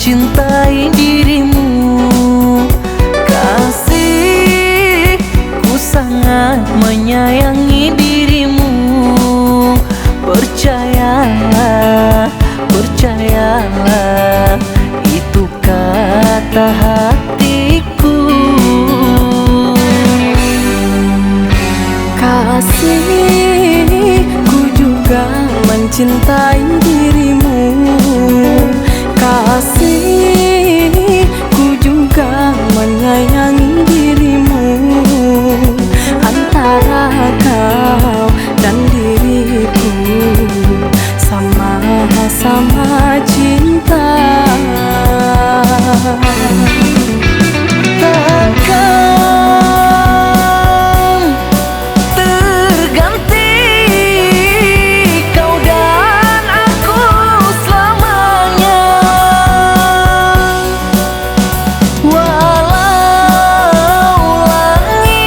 mencintai dirimu. Kasih, ku sangat menyayangi dirimu. Percayalah, percayalah, itu kata hatiku. Kasih, ku juga mencintai dirimu. Kasih, ku juga menyayangi dirimu. Antara kau dan diriku sama-sama cinta. Takkan terganti kau dan aku selamanya. Walau langit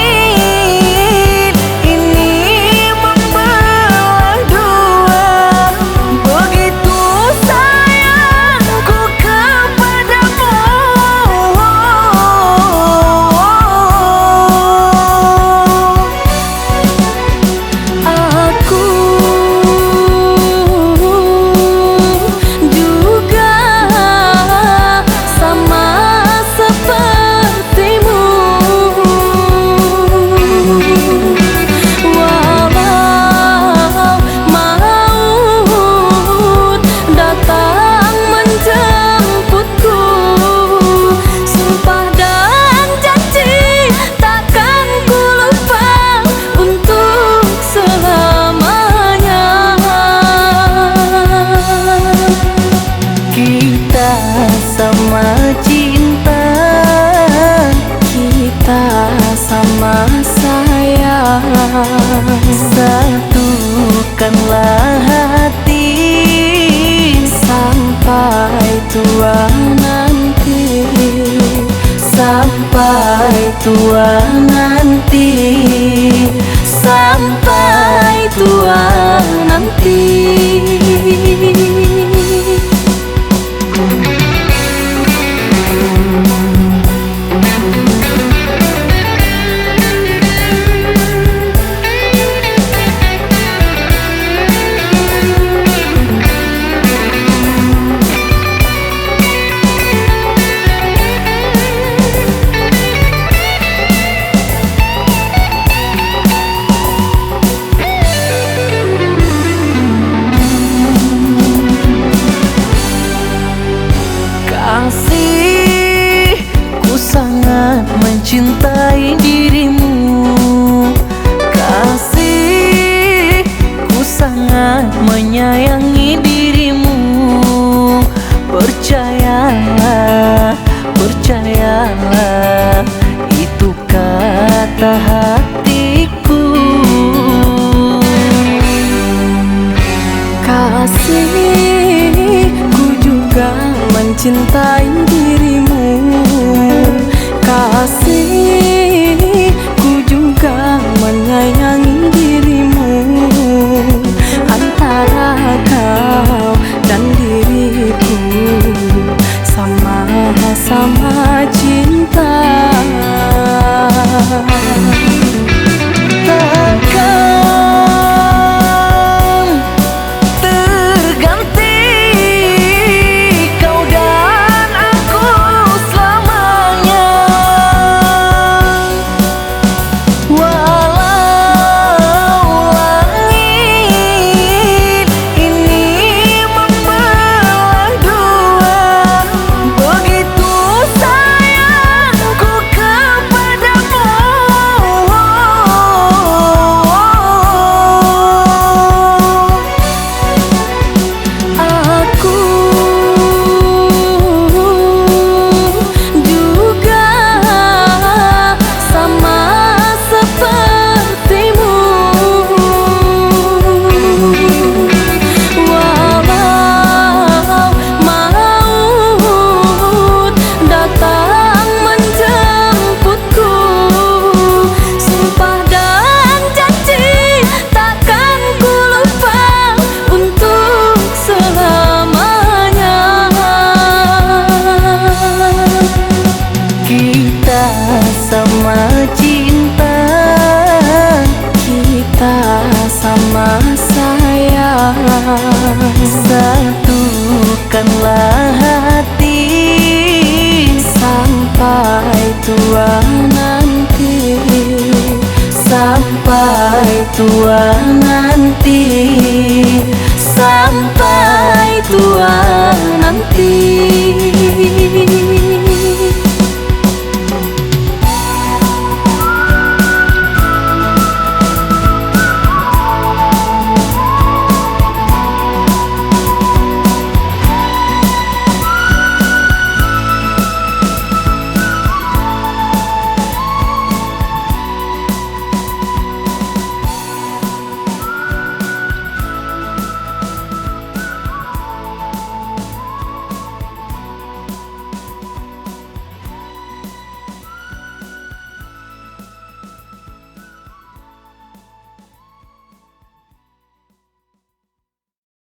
ini membelah dua, begitu sayangku kepadamu. Aku juga sama sepertimu. Walau maut datang menjemputku, sumpah dan janji takkan ku lupa untuk selamanya. Kita sama cinta, Kita sama sayang, satukanlah hati sampai tua nanti. sampai tua nanti, sampai tua nanti. Kasih, ku sangat mencintai dirimu. Kasih, ku sangat menyayangi dirimu. Percayalah, percayalah, itu kata hatiku. Kasih, ku juga mencintai dirimu. Kasih, ku juga menyayangi dirimu. Antara kau dan diriku sama-sama cinta. Takkan terganti kau dan aku Satukanlah hati sampai tua nanti, sampai tua nanti, sampai tua nanti.